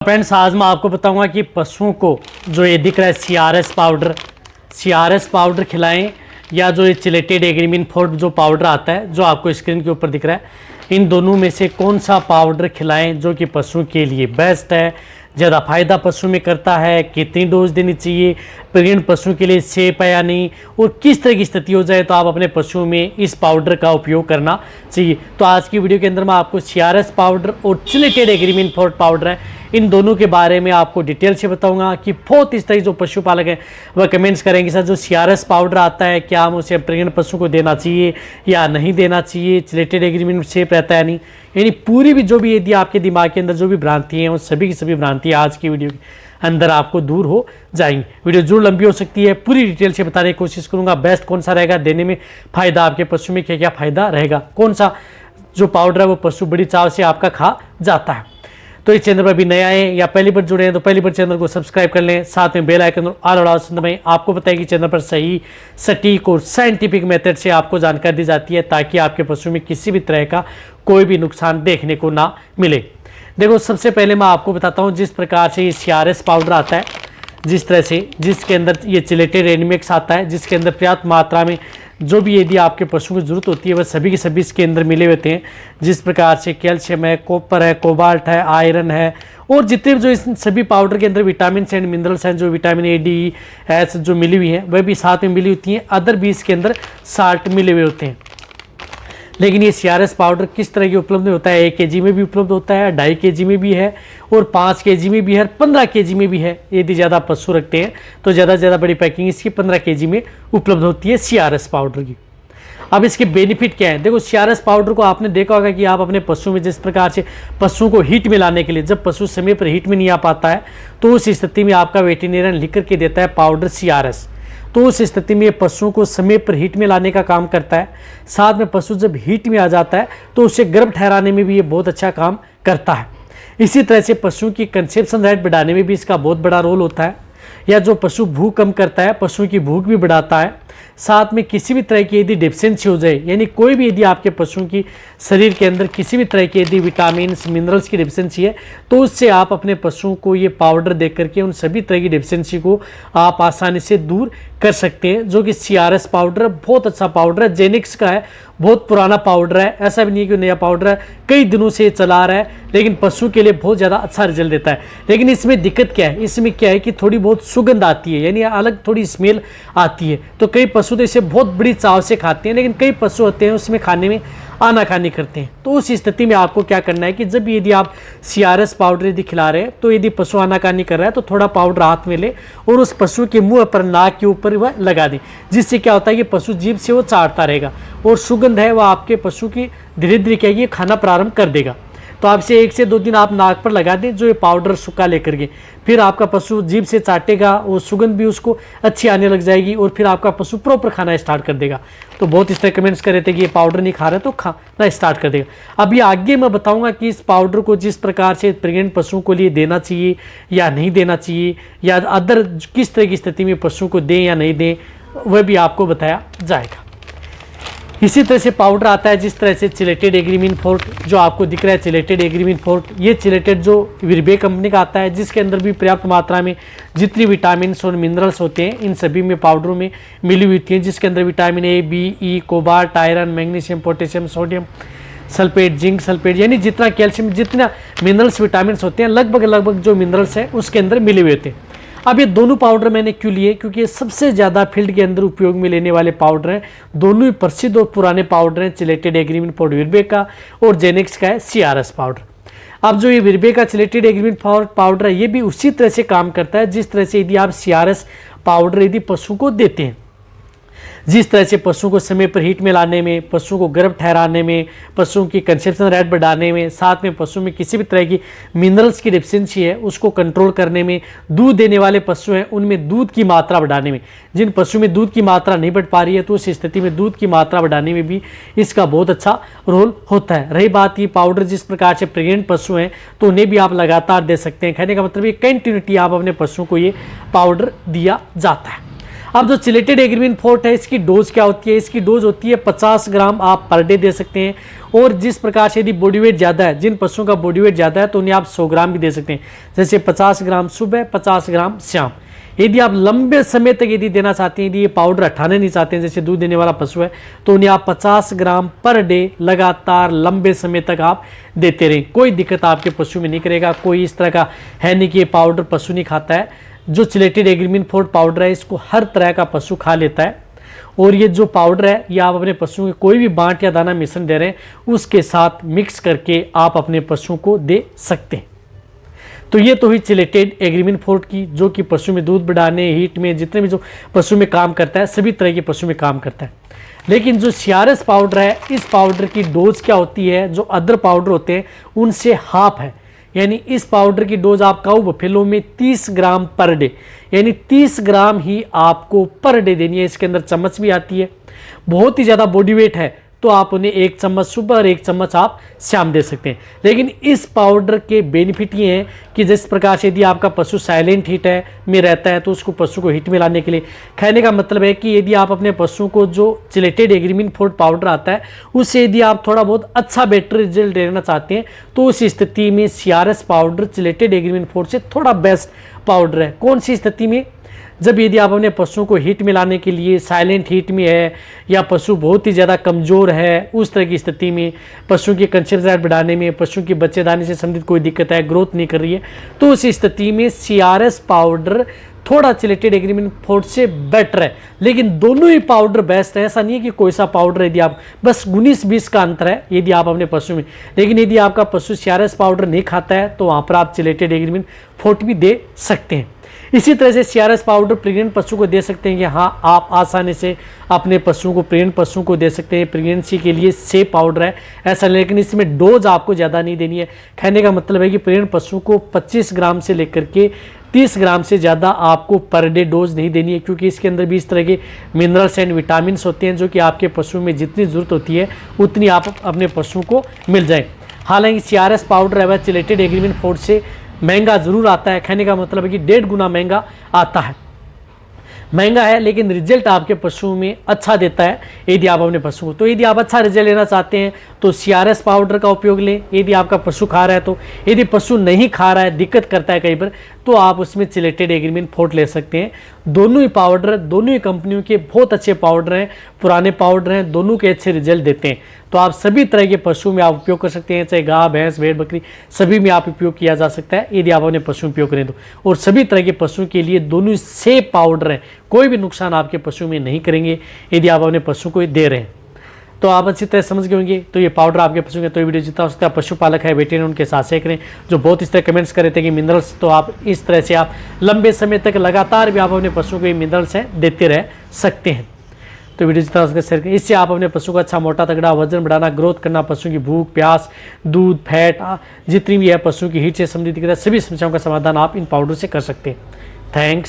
Friends, आज मैं आपको बताऊंगा कि पशुओं को जो ये दिख रहा है सीआरएस पाउडर खिलाएं या जो ये चिलेटेड एग्रीमिन फोर्ट जो पाउडर आता है जो आपको स्क्रीन के ऊपर दिख रहा है, इन दोनों में से कौन सा पाउडर खिलाएं जो कि पशुओं के लिए बेस्ट है, ज़्यादा फायदा पशु में करता है, कितनी डोज देनी चाहिए, प्रेग्नेंट पशु के लिए सेफ है या नहीं, और किस तरह की स्थिति हो जाए तो आप अपने पशुओं में इस पाउडर का उपयोग करना चाहिए। तो आज की वीडियो के अंदर मैं आपको सीआरएस पाउडर और चिलेटेड एग्रीमिन फोर्ट पाउडर है, इन दोनों के बारे में आपको डिटेल से बताऊंगा कि बहुत इस तरह जो पशुपालक हैं वह कमेंट्स करेंगे सर जो सीआरएस पाउडर आता है क्या हम उसे प्रेग्नेंट पशु को देना चाहिए या नहीं देना चाहिए, चिलेटेड एग्रीमिन सेफ रहता है नहीं, यानी पूरी भी जो भी यदि आपके दिमाग के अंदर जो भी भ्रांति हैं उन सभी की सभी भ्रांतियाँ आज की वीडियो के अंदर आपको दूर हो जाएंगी। वीडियो जरूर लंबी हो सकती है, पूरी डिटेल से बताने की कोशिश करूंगा बेस्ट कौन सा रहेगा, देने में फायदा आपके पशु में क्या क्या फायदा रहेगा, कौन सा जो पाउडर है वो पशु बड़ी चाव से आपका खा जाता है। तो इस चैनल पर अभी नया है या पहली बार जुड़े हैं तो पहली बार चैनल को सब्सक्राइब कर लें, साथ में बेल आइकन और ऑल आवाज दबाएं। आपको पता है कि चैनल पर सही सटीक और साइंटिफिक मेथड से आपको जानकारी दी जाती है ताकि आपके पशु में किसी भी तरह का कोई भी नुकसान देखने को ना मिले। देखो, सबसे पहले मैं आपको बताता हूँ जिस प्रकार से ये सीआरएस पाउडर आता है, जिस तरह से जिसके अंदर ये चिलेटेड एनिमिक्स आता है, जिसके अंदर पर्याप्त मात्रा में जो भी यदि आपके पशु को जरूरत होती है वह सभी के सभी इसके अंदर मिले होते हैं। जिस प्रकार से कैल्शियम है, कॉपर है, कोबाल्ट है, आयरन है, और जितने जो इस सभी पाउडर के अंदर विटामिन एंड मिनरल्स हैं, जो विटामिन ए, डी, एस जो मिली हुई हैं वह भी साथ में मिली होती हैं, अदर भी इसके अंदर साल्ट मिले हुए होते हैं। लेकिन ये सीआरएस पाउडर किस तरह की उपलब्ध होता है, 1 kg में भी उपलब्ध होता है, 2.5 kg में भी है, और 5 kg में भी है, 15 kg में भी है। यदि ज़्यादा पशु रखते हैं तो ज़्यादा से ज़्यादा बड़ी पैकिंग इसकी 15 kg में उपलब्ध होती है सीआरएस पाउडर की। अब इसके बेनिफिट क्या है, देखो सीआरएस पाउडर को आपने देखा होगा कि आप अपने पशु में जिस प्रकार से पशुओं को हीट में लाने के लिए, जब पशु समय पर हीट में नहीं आ पाता है तो उस स्थिति में आपका वेटेरियन लिख करके देता है पाउडर सीआरएस, तो उस स्थिति में पशुओं को समय पर हीट में लाने का काम करता है। साथ में पशु जब हीट में आ जाता है तो उसे गर्भ ठहराने में भी ये बहुत अच्छा काम करता है। इसी तरह से पशुओं की कंसेप्शन रेट बढ़ाने में भी इसका बहुत बड़ा रोल होता है, या जो पशु भूख कम करता है, पशुओं की भूख भी बढ़ाता है। साथ में किसी भी तरह की यदि डिफिशियंसी हो जाए, यानी कोई भी यदि आपके पशुओं की शरीर के अंदर किसी भी तरह की यदि विटामिन मिनरल्स की डिफिशियंसी है तो उससे आप अपने पशुओं को ये पाउडर दे करके उन सभी तरह की डिफिशियंसी को आप आसानी से दूर कर सकते हैं। जो कि सीआरएस पाउडर बहुत अच्छा पाउडर है, जेनिक्स का है, बहुत पुराना पाउडर है, ऐसा भी नहीं है कि नया पाउडर है, कई दिनों से चला रहा है, लेकिन पशु के लिए बहुत ज़्यादा अच्छा रिजल्ट देता है। लेकिन इसमें दिक्कत क्या है, इसमें क्या है कि थोड़ी बहुत सुगंध आती है, यानी अलग थोड़ी स्मेल आती है। तो कई पशु तो इसे बहुत बड़ी चाव से खाते हैं, लेकिन कई पशु होते हैं उसमें खाने में आनाकानी करते हैं। तो उस स्थिति में आपको क्या करना है कि जब यदि आप सीआरएस पाउडर यदि खिला रहे हैं तो यदि पशु आनाकानी कर रहा है तो थोड़ा पाउडर हाथ में ले और उस पशु के मुंह पर, नाक के ऊपर वह लगा दें, जिससे क्या होता है कि पशु जीभ से वो चाटता रहेगा और सुगंध है वह आपके पशु की धीरे धीरे क्या है खाना प्रारंभ कर देगा। तो आपसे 1 से 2 दिन आप नाक पर लगा दें जो ये पाउडर सूखा लेकर के, फिर आपका पशु जीभ से चाटेगा, वो सुगंध भी उसको अच्छी आने लग जाएगी और फिर आपका पशु प्रॉपर खाना स्टार्ट कर देगा। तो बहुत इस तरह कमेंट्स कर रहे थे कि ये पाउडर नहीं खा रहे तो खाना स्टार्ट कर देगा। अभी आगे मैं बताऊंगा कि इस पाउडर को जिस प्रकार से प्रेग्नेंट पशुओं को लिए देना चाहिए या नहीं देना चाहिए, या अदर किस तरह की स्थिति में पशु को दें या नहीं दें, वह भी आपको बताया जाएगा। इसी तरह से पाउडर आता है जिस तरह से चिलेटेड एग्रीमिन फोर्ट जो आपको दिख रहा है, चिलेटेड एग्रीमिन फोर्ट, ये चिलेटेड जो विरबे कंपनी का आता है, जिसके अंदर भी पर्याप्त मात्रा में जितनी विटामिन और मिनरल्स होते हैं इन सभी में पाउडरों में मिली हुई होती हैं, जिसके अंदर vitamin A, B, E, cobalt, iron, magnesium, potassium, sodium sulphate, zinc sulphate, यानी जितना कैल्शियम, जितना मिनरल्स विटामिन होते हैं लगभग जो मिनरल्स हैं उसके अंदर मिले हुए होते हैं। अब ये दोनों पाउडर मैंने क्यों लिए, क्योंकि ये सबसे ज़्यादा फील्ड के अंदर उपयोग में लेने वाले पाउडर हैं। दोनों ही प्रसिद्ध और पुराने पाउडर हैं, चिलेटेड एग्रीमिन फोर्ट विरबे का और जेनिक्स का है सीआरएस पाउडर। अब जो ये विरबे का चिलेटेड एग्रीमिन फोर्ट पाउडर है ये भी उसी तरह से काम करता है जिस तरह से यदि आप सीआरएस पाउडर यदि पशु को देते हैं, जिस तरह से पशुओं को समय पर हीट में लाने में, पशुओं को गर्भ ठहराने में, पशुओं की कंसेप्शन रेट बढ़ाने में, साथ में पशु में किसी भी तरह की मिनरल्स की डिफिशियंसी है उसको कंट्रोल करने में, दूध देने वाले पशु हैं उनमें दूध की मात्रा बढ़ाने में, जिन पशु में दूध की मात्रा नहीं बढ़ पा रही है तो उस स्थिति में दूध की मात्रा बढ़ाने में भी इसका बहुत अच्छा रोल होता है। रही बात ये पाउडर जिस प्रकार से प्रेग्नेंट पशु हैं तो उन्हें भी आप लगातार दे सकते हैं, कहने का मतलब ये कंटिन्यूटी आप अपने पशुओं को ये पाउडर दिया जाता है। अब जो चिलेटेड एग्रीमिन फोर्ट है, इसकी डोज क्या होती है? इसकी डोज होती है 50 ग्राम आप पर डे दे सकते हैं। और जिस प्रकार से यदि बॉडी वेट ज़्यादा है, जिन पशुओं का बॉडी वेट ज़्यादा है तो उन्हें आप 100 ग्राम भी दे सकते हैं, जैसे 50 ग्राम सुबह, 50 ग्राम शाम। यदि आप लंबे समय तक यदि देना चाहते हैं, यदि ये पाउडर हटाने नहीं चाहते हैं, जैसे दूध देने वाला पशु है, तो उन्हें आप 50 ग्राम पर डे लगातार लंबे समय तक आप देते रहें। कोई दिक्कत आपके पशु में नहीं करेगा। कोई इस तरह का है नहीं कि ये पाउडर पशु नहीं खाता है। जो चिलेटेड एग्रीमिन फोर्ट पाउडर है, इसको हर तरह का पशु खा लेता है। और ये जो पाउडर है, ये आप अपने पशुओं के कोई भी बांट या दाना मिश्रण दे रहे हैं, उसके साथ मिक्स करके आप अपने पशुओं को दे सकते हैं। तो ये तो हुई चिलेटेड एग्रीमिन फोर्ट की, जो कि पशु में दूध बढ़ाने, हीट में, जितने भी जो पशु में काम करता है, सभी तरह के पशु में काम करता है। लेकिन जो CRS पाउडर है, इस पाउडर की डोज क्या होती है? जो अदर पाउडर होते हैं उनसे हाफ है। यानी इस पाउडर की डोज आप काऊ बफेलो में 30 ग्राम पर डे, यानी 30 ग्राम ही आपको पर डे देनी है। इसके अंदर चम्मच भी आती है। बहुत ही ज़्यादा बॉडी वेट है तो आप उन्हें 1 चम्मच सुबह और 1 चम्मच आप शाम दे सकते हैं। लेकिन इस पाउडर के बेनिफिट ये हैं कि जिस प्रकार से यदि आपका पशु साइलेंट हीट है में रहता है, तो उसको पशु को हीट में लाने के लिए कहने का मतलब है कि यदि आप अपने पशु को जो चिलेटेड एग्रीमिन फोर्ट पाउडर आता है, उससे यदि आप थोड़ा बहुत अच्छा बेटर रिजल्ट लेना चाहते हैं, तो उस स्थिति में CRS powder chelated Agrimin fort से थोड़ा बेस्ट पाउडर है। कौन सी स्थिति में? जब यदि आप अपने पशुओं को हीट में लाने के लिए साइलेंट हीट में है, या पशु बहुत ही ज़्यादा कमज़ोर है, उस तरह की स्थिति में, पशु की कंसेंट्रेट बढ़ाने में, पशु की बच्चेदानी से संबंधित कोई दिक्कत है, ग्रोथ नहीं कर रही है, तो उस स्थिति में CRS पाउडर थोड़ा चिलेटेड एग्रीमिन फोर्ट से बेटर है। लेकिन दोनों ही पाउडर बेस्ट है। ऐसा नहीं है कि कोई सा पाउडर, यदि आप बस 19-20 का अंतर है यदि आप अपने पशु में। लेकिन यदि आपका पशु CRS पाउडर नहीं खाता है, तो वहाँ पर आप चिलेटेड एग्रीमिन फोर्ट भी दे सकते हैं। इसी तरह से CRS पाउडर प्रेग्नेंट पशु को दे सकते हैं कि हाँ, आप आसानी से अपने पशुओं को, प्रेग्नेंट पशुओं को दे सकते हैं। प्रेगनेंसी के लिए सेफ पाउडर है ऐसा, लेकिन इसमें डोज आपको ज़्यादा नहीं देनी है। कहने का मतलब है कि प्रेग्नेंट पशु को 25 ग्राम से लेकर के 30 ग्राम से ज़्यादा आपको पर डे डोज नहीं देनी है, क्योंकि इसके अंदर भी इस तरह के मिनरल्स एंड विटामिन होते हैं जो कि आपके पशु में जितनी ज़रूरत होती है उतनी आप अपने पशु को मिल जाए। हालांकि CRS पाउडर है वह चिलेटेड एग्रीमिन फोर्ट से महंगा ज़रूर आता है। कहने का मतलब है कि 1.5 गुना महंगा आता है। महंगा है लेकिन रिजल्ट आपके पशुओं में अच्छा देता है यदि आप अपने पशु को। तो यदि आप अच्छा रिजल्ट लेना चाहते हैं तो CRS पाउडर का उपयोग लें, यदि आपका पशु खा रहा है तो। यदि पशु नहीं खा रहा है, दिक्कत करता है कई बार, तो आप उसमें चिलेटेड एग्रीमिन फोर्ट ले सकते हैं। दोनों ही पाउडर, दोनों ही कंपनियों के बहुत अच्छे पाउडर हैं, पुराने पाउडर हैं, दोनों के अच्छे रिजल्ट देते हैं। तो आप सभी तरह के पशु में आप उपयोग कर सकते हैं, चाहे गाय, भैंस, भेड़, बकरी, सभी में आप उपयोग किया जा सकता है यदि आप अपने पशु उपयोग करें तो। और सभी तरह के पशु के लिए दोनों सेफ पाउडर हैं, कोई भी नुकसान आपके पशु में नहीं करेंगे यदि आप अपने पशु को दे रहे हैं। तो आप अच्छी तरह समझ गए होंगे। तो ये पाउडर आपके पशु के, तो ये वीडियो जितना हो सकता है पशुपालक है, वेटेरियन, उनके साथ शेयर करें, जो बहुत इस तरह कमेंट्स कर रहे थे कि मिनरल्स, तो आप इस तरह से आप लंबे समय तक लगातार भी आप अपने पशु को ये मिनरल्स हैं देते रह सकते हैं। तो वीडियो जितना हो सकता है शेयर करें। इससे आप अपने पशु का अच्छा मोटा तगड़ा वजन बढ़ाना, ग्रोथ करना, पशु की भूख, प्यास, दूध, फैट, जितनी भी है पशु की हीट से संबंधित सभी समस्याओं का समाधान आप इन पाउडर से कर सकते हैं। थैंक्स।